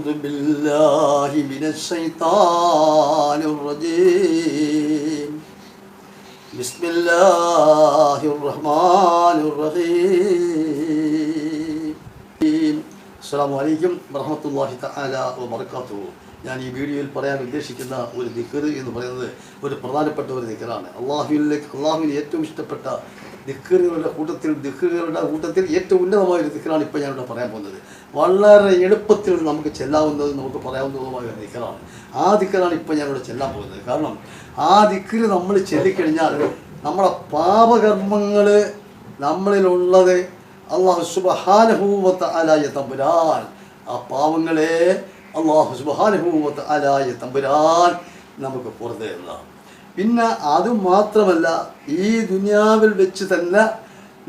أعوذ بالله من الشيطان الرجيم بسم الله الرحمن الرحيم السلام عليكم ورحمة الله تعالى وبركاته. ഞാൻ ഈ വീഡിയോയിൽ പറയാൻ ഉദ്ദേശിക്കുന്ന ഒരു ദിക്ർ എന്ന് പറയുന്നത് ഒരു പ്രധാനപ്പെട്ട ഒരു ദിക്റാണ്. അള്ളാഹുവിന് ഏറ്റവും ഇഷ്ടപ്പെട്ട ദിക്റുകളുടെ കൂട്ടത്തിൽ ഏറ്റവും ഉന്നതമായ ഒരു ദിക്റാണ് ഇപ്പോൾ ഞാനിവിടെ പറയാൻ പോകുന്നത്. വളരെ എളുപ്പത്തിൽ നമുക്ക് ചെല്ലാവുന്നതും നമുക്ക് പറയാവുന്നതുമായ ഒരു ദിക്റാണ്. ആ ദിക്റാണ് ഇപ്പോൾ ഞാനിവിടെ ചെല്ലാൻ പോകുന്നത്. കാരണം ആ ദിക്ർ നമ്മൾ ചൊല്ലിക്കഴിഞ്ഞാൽ നമ്മുടെ പാപകർമ്മങ്ങൾ നമ്മളിലുള്ളത് അല്ലാഹു സുബ്ഹാനഹു വ തആല തമ്പുരാൻ ആ പാവങ്ങളെ അല്ലാഹു സുബ്ഹാനഹു വ തആല തമ്പുരാൻ നമുക്ക് പുറത്തു തരുന്നതാണ്. പിന്നെ അതുമാത്രമല്ല, ഈ ദുനിയാവിൽ വെച്ച് തന്നെ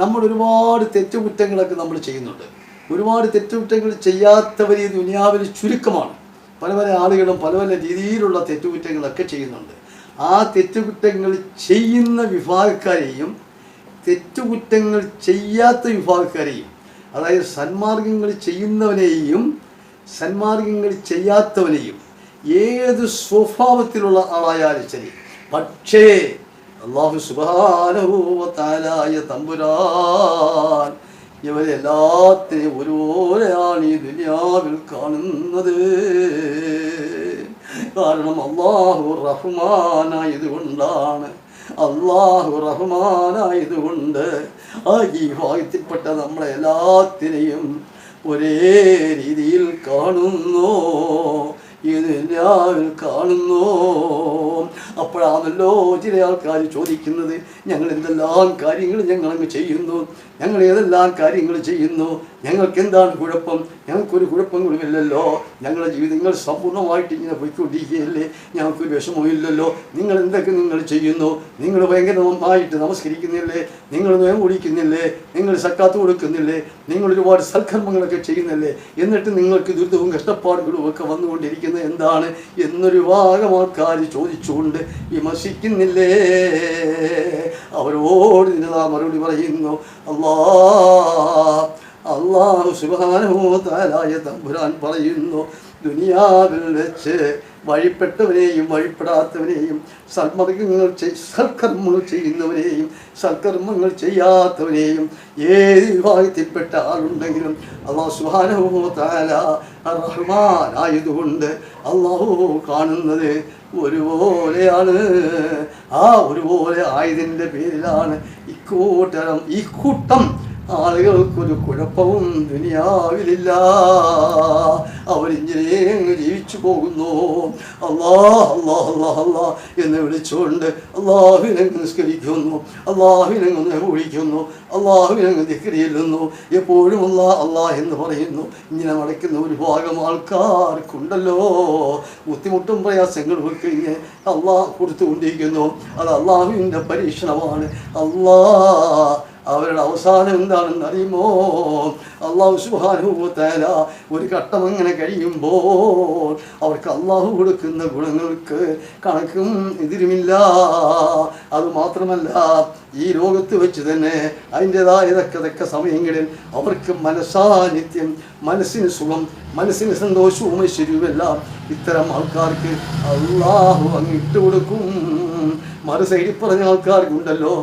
നമ്മൾ ഒരുപാട് തെറ്റുകുറ്റങ്ങളൊക്കെ നമ്മൾ ചെയ്യുന്നുണ്ട്. ഒരുപാട് തെറ്റുകുറ്റങ്ങൾ ചെയ്യാത്തവർ ഈ ദുനിയാവിൽ ചുരുക്കമാണ്. പല പല ആളുകളും പല പല രീതിയിലുള്ള തെറ്റുകുറ്റങ്ങളൊക്കെ ചെയ്യുന്നുണ്ട്. ആ തെറ്റുകുറ്റങ്ങൾ ചെയ്യുന്ന വിഭാഗക്കാരെയും തെറ്റുകുറ്റങ്ങൾ ചെയ്യാത്ത വിഭാഗക്കാരെയും, അതായത് സന്മാർഗങ്ങൾ ചെയ്യുന്നവനെയും സന്മാർഗങ്ങൾ ചെയ്യാത്തവനെയും ഏത് സ്വഭാവത്തിലുള്ള ആളായാലും ശരി, പക്ഷേ അല്ലാഹു സുബ്ഹാനഹു വ തആല തമ്പുരാൻ ഇവരെല്ലാത്തിനെയും ഒരുപോലെയാണ് ഈ ദുനിയാവിൽ കാണുന്നത്. കാരണം അല്ലാഹു റഹ്മാനായതുകൊണ്ടാണ്. അല്ലാഹു റഹ്മാനായതുകൊണ്ട് ആ ഈ ഭാഗത്തിൽപ്പെട്ട നമ്മളെ എല്ലാത്തിനെയും ഒരേ രീതിയിൽ കാണുന്നു, ഈ ദുനിയാവിൽ കാണുന്നു. അപ്പോഴാണല്ലോ ചില ആൾക്കാർ ചോദിക്കുന്നത്, ഞങ്ങൾ എന്തെല്ലാം കാര്യങ്ങൾ ഞങ്ങളങ്ങ് ചെയ്യുന്നു, ഞങ്ങൾ ഏതെല്ലാം കാര്യങ്ങൾ ചെയ്യുന്നു, ഞങ്ങൾക്ക് എന്താണ് കുഴപ്പം? ഞങ്ങൾക്കൊരു കുഴപ്പങ്ങളുമില്ലല്ലോ, ഞങ്ങളുടെ ജീവിതങ്ങൾ സമ്പൂർണ്ണമായിട്ട് ഇങ്ങനെ പോയിക്കൊണ്ടിരിക്കുകയല്ലേ, ഞങ്ങൾക്കൊരു വിഷമമില്ലല്ലോ. നിങ്ങൾ എന്തൊക്കെ നിങ്ങൾ ചെയ്യുന്നു? നിങ്ങൾ ഭയങ്കരമായിട്ട് നമസ്കരിക്കുന്നില്ലേ, നിങ്ങൾ നോയമ്പ് കുടിക്കുന്നില്ലേ, നിങ്ങൾ സക്കാത്ത് കൊടുക്കുന്നില്ലേ, നിങ്ങൾ ഒരുപാട് സൽക്കർമ്മങ്ങളൊക്കെ ചെയ്യുന്നില്ലേ, എന്നിട്ട് നിങ്ങൾക്ക് ദുരിതവും കഷ്ടപ്പാടുകളും ഒക്കെ വന്നുകൊണ്ടിരിക്കുന്നത് എന്താണ് എന്നൊരു ഭാഗം ആൾക്കാർ ചോദിച്ചുകൊണ്ട് വിമർശിക്കുന്നില്ലേ? അവരോട് നിന്നതാ മറുപടി പറയുന്നു. അല്ലാഹു സുബ്ഹാനഹു വ തആല തമ്പുരാൻ പറയുന്നു, ദുനിയാവിൽ വെച്ച് വഴിപ്പെട്ടവനെയും വഴിപ്പെടാത്തവനെയും സൽക്കർമ്മങ്ങൾ ചെയ്യുന്നവനെയും സൽക്കർമ്മങ്ങൾ ചെയ്യാത്തവനെയും ഏത് വിഭാഗത്തിൽപ്പെട്ട ആളുണ്ടെങ്കിലും അല്ലാഹു സുബ്ഹാനഹു വ തആല റഹ്മാൻ ആയതുകൊണ്ട് അല്ലാഹു കാണുന്നത് ഒരുപോലെയാണ്. ആ ഒരുപോലെ ആയതിൻ്റെ പേരിലാണ് ഈ കൂട്ടം ആളുകൾക്കൊരു കുഴപ്പവും ദുനിയാവിലില്ല. അവരിങ്ങനെ ജീവിച്ചു പോകുന്നു. അല്ലാഹ് അല്ലാഹ് അല്ലാഹ് അല്ലാഹ് എന്ന് വിളിച്ചുകൊണ്ട് അല്ലാഹുവിനങ്ങ് നിസ്കരിക്കുന്നു, അല്ലാഹുവിനങ്ങ് വിളിക്കുന്നു, അല്ലാഹുവിനങ്ങ് ദിക്ർ ചെല്ലുന്നു, എപ്പോഴും അല്ലാഹ് അല്ലാഹ് എന്ന് പറയുന്നു. ഇങ്ങനെ നടക്കുന്ന ഒരു ഭാഗം ആൾക്കാർക്കുണ്ടല്ലോ. ബുദ്ധിമുട്ടും പ്രയാസങ്ങളും ഒക്കെ ഇങ്ങനെ അല്ലാഹ് കൊടുത്തുകൊണ്ടിരിക്കുന്നു. അത് അല്ലാഹുവിൻ്റെ പരീക്ഷണമാണ്. അവരുടെ അവസാനം എന്താണെന്ന് അറിയുമോ? അല്ലാഹു സുബ്ഹാനഹു വ തആല ഒരു ഘട്ടം അങ്ങനെ കഴിയുമ്പോൾ അവർക്ക് അല്ലാഹു കൊടുക്കുന്ന ഗുണങ്ങൾക്ക് കണക്കും എതിരുമില്ല. അതുമാത്രമല്ല, ഈ ലോകത്ത് വെച്ച് തന്നെ അതിൻ്റെതായ തക്ക സമയങ്ങളിൽ അവർക്ക് മനസ്സാന്നിധ്യം, മനസ്സിന് സുഖം, മനസ്സിന് സന്തോഷവും ഐശ്വര്യവുമെല്ലാം ഇത്തരം ആൾക്കാർക്ക് അല്ലാഹു അങ്ങ് ഇട്ടുകൊടുക്കും. മറു സൈഡിൽ പറഞ്ഞ ആൾക്കാർക്കുണ്ടല്ലോ,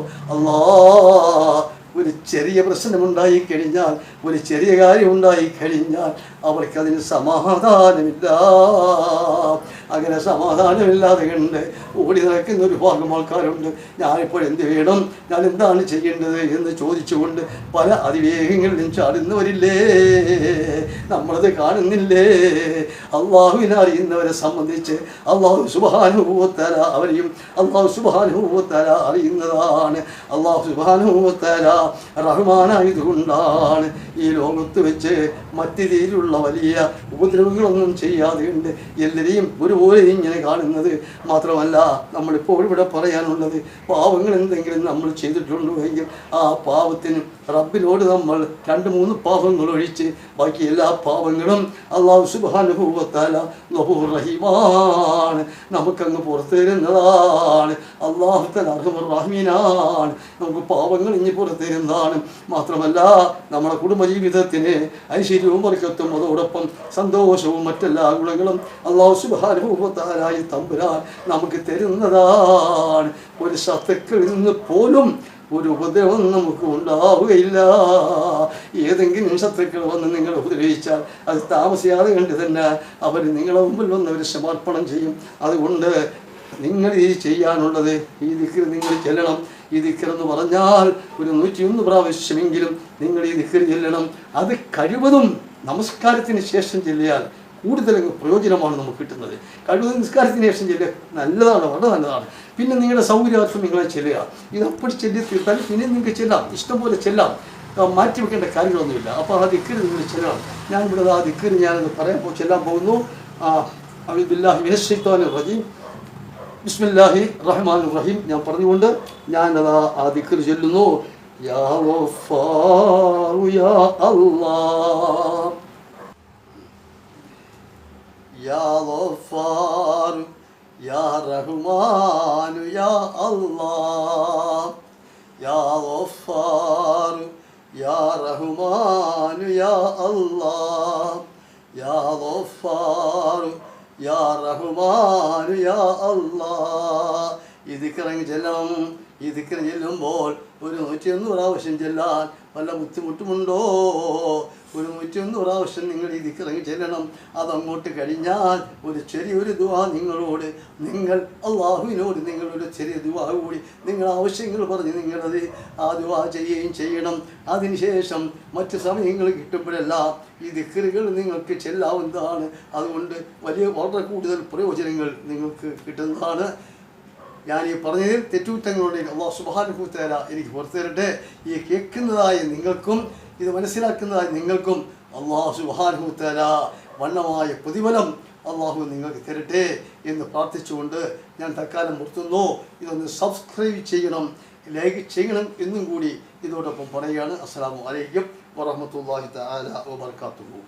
ഒരു ചെറിയ പ്രശ്നമുണ്ടായി കഴിഞ്ഞാൽ, ഒരു ചെറിയ കാര്യം ഉണ്ടായി കഴിഞ്ഞാൽ അവർക്കതിന് സമാധാനമില്ല. അങ്ങനെ സമാധാനമില്ലാതെ കണ്ട് ഓടി നടക്കുന്ന ഒരു ഭാഗം ആൾക്കാരുണ്ട്. ഞാനിപ്പോൾ എന്ത് വേണം, ഞാൻ എന്താണ് ചെയ്യേണ്ടത് എന്ന് ചോദിച്ചുകൊണ്ട് പല അതിവേഗങ്ങളിലും ചാടുന്നവരില്ലേ? നമ്മളത് കാണുന്നില്ലേ? അല്ലാഹുവിനെ അറിയുന്നവരെ സംബന്ധിച്ച് അല്ലാഹു സുബ്ഹാനഹു വ തആല അവരെയും അല്ലാഹു സുബ്ഹാനഹു വ തആല അറിയുന്നതാണ്. അല്ലാഹു സുബ്ഹാനഹു വ തആല റഹ്മാനായതുകൊണ്ടാണ് ഈ ലോകത്ത് വെച്ച് മറ്റു രീതിയിലുള്ള വലിയ ഉപദ്രവങ്ങളൊന്നും ചെയ്യാതെ ഉണ്ട് എല്ലാവരെയും ഒരുപോലെ ഇങ്ങനെ കാണുന്നത്. മാത്രമല്ല, നമ്മളിപ്പോൾ ഇവിടെ പറയാനുള്ളത്, പാവങ്ങൾ എന്തെങ്കിലും നമ്മൾ ചെയ്തിട്ടുണ്ടോ എങ്കിൽ ആ പാവത്തിന് റബ്ബിനോട് നമ്മൾ 2-3 പാവങ്ങൾ ഒഴിച്ച് ബാക്കി എല്ലാ പാവങ്ങളും അല്ലാഹു സുബ്ഹാനഹു വ തആല ഗഫൂർ റഹീമാണ്, നമുക്കങ്ങ് പുറത്തു തരുന്നതാണ്. അല്ലാഹു തആല അർഹമർ റഹീമാണ്, നമുക്ക് പാപങ്ങൾ ഇനി പുറത്തു തരുന്നതാണ്. മാത്രമല്ല നമ്മുടെ കുടുംബജീവിതത്തിന് ഐശ്വര്യവും ബർക്കത്തും അതോടൊപ്പം സന്തോഷവും മറ്റെല്ലാ ഗുണങ്ങളും അല്ലാഹു സുബ്ഹാനഹു വ തആല തമ്പുരാൻ നമുക്ക് തരുന്നതാണ്. ഒരു ശത്രുക്കളിൽ നിന്ന് പോലും ഒരു ഉപദ്രവം നമുക്ക് ഉണ്ടാവുകയില്ല. ഏതെങ്കിലും ശത്രുക്കൾ വന്ന് നിങ്ങളെ ഉപദ്രവിച്ചാൽ അത് താമസിയാതെ കണ്ട് തന്നെ അവർ നിങ്ങളെ മുമ്പിൽ വന്ന് അവർ സമർപ്പണം ചെയ്യും. അതുകൊണ്ട് നിങ്ങൾ ഈ ചെയ്യാനുള്ളത് ഈ ദിക്ർ നിങ്ങൾ ചെല്ലണം. ഈ ദിക്ർ എന്ന് പറഞ്ഞാൽ ഒരു 101 പ്രാവശ്യമെങ്കിലും നിങ്ങൾ ഈ ദിക്ർ ചെല്ലണം. അത് കഴിവതും നമസ്കാരത്തിന് ശേഷം ചെല്ലിയാൽ കൂടുതൽ പ്രയോജനമാണ് നമുക്ക് കിട്ടുന്നത്. കഴിവതും നിസ്കാരത്തിന് ശേഷം ചെല്ലുക നല്ലതാണ്, വളരെ നല്ലതാണ്. പിന്നെ നിങ്ങളുടെ സൗകര്യാർത്ഥം നിങ്ങളെ ചെല്ലുക. ഇതപ്പടി ചെല്ലി തീർത്താൽ പിന്നെ നിങ്ങൾക്ക് ചെല്ലാം, ഇഷ്ടംപോലെ ചെല്ലാം, മാറ്റി വെക്കേണ്ട കാര്യങ്ങളൊന്നുമില്ല. അപ്പോൾ ആ ദിക്ർ നിങ്ങൾ ചെല്ലണം. ഞാനിവിടെ ആ ദിക്ർ ഞാനത് ചെല്ലാൻ പോകുന്നു. അഊദു ബില്ലാഹി മിനശ് ശൈത്വാനിർ റജീം, ബിസ്മില്ലാഹി റഹ്മാനിർ റഹീം ഞാൻ പറഞ്ഞുകൊണ്ട് ഞാനതാ ആ ദിക്ർ ചൊല്ലുന്നു. യാ ഗഫാറു യാ അല്ലാഹ്, യാ ഗഫാർ യാ റഹ്മാൻ യാ അല്ലാഹ്, യാ ഗഫാർ യാ റഹ്മാൻ യാ അല്ലാഹ്, യാ ഗഫാർ യാ റഹ്മാൻ യാ അല്ലാഹ്. ഈ ദിക്ർ ചെല്ലണം. ഈ ദിക്ർ ചെല്ലുമ്പോൾ ഒരു 101 പ്രാവശ്യം ചെല്ലാൻ വല്ല ബുദ്ധിമുട്ടുമുണ്ടോ? ഒരു 101 പ്രാവശ്യം നിങ്ങൾ ഈ ദിക്ർ ചെല്ലണം. അതങ്ങോട്ട് കഴിഞ്ഞാൽ ഒരു ചെറിയൊരു ദുആ നിങ്ങളോട്, നിങ്ങൾ അള്ളാഹുവിനോട് നിങ്ങളൊരു ചെറിയ ദുആ കൂടി നിങ്ങൾ ആവശ്യങ്ങൾ പറഞ്ഞ് നിങ്ങളത് ആ ദുആ ചെയ്യുകയും ചെയ്യണം. അതിനുശേഷം മറ്റ് സമയങ്ങൾ കിട്ടുമ്പോഴെല്ലാം ഈ ദിക്റുകൾ നിങ്ങൾക്ക് ചെല്ലാവുന്നതാണ്. അതുകൊണ്ട് വളരെ കൂടുതൽ പ്രയോജനങ്ങൾ നിങ്ങൾക്ക് കിട്ടുന്നതാണ്. ഞാൻ ഈ പറഞ്ഞതിൽ തെറ്റുകുറ്റങ്ങളുണ്ടെങ്കിൽ അല്ലാഹു സുബ്ഹാനഹു വ തആല എനിക്ക് പുറത്തു തരട്ടെ. ഈ കേൾക്കുന്നതായ നിങ്ങൾക്കും ഇത് മനസ്സിലാക്കുന്നതായ നിങ്ങൾക്കും അല്ലാഹു സുബ്ഹാനഹു വ തആല വണ്ണമായ പ്രതിഫലം അല്ലാഹു നിങ്ങൾക്ക് തരട്ടെ എന്ന് പ്രാർത്ഥിച്ചുകൊണ്ട് ഞാൻ തൽക്കാലം നിർത്തുന്നു. ഇതൊന്ന് സബ്സ്ക്രൈബ് ചെയ്യണം, ലൈക്ക് ചെയ്യണം എന്നും കൂടി ഇതോടൊപ്പം പറയുകയാണ്. അസ്സലാമു അലൈക്കും വറഹ്മത്തുള്ളാഹി തആല വബറകാതുഹു.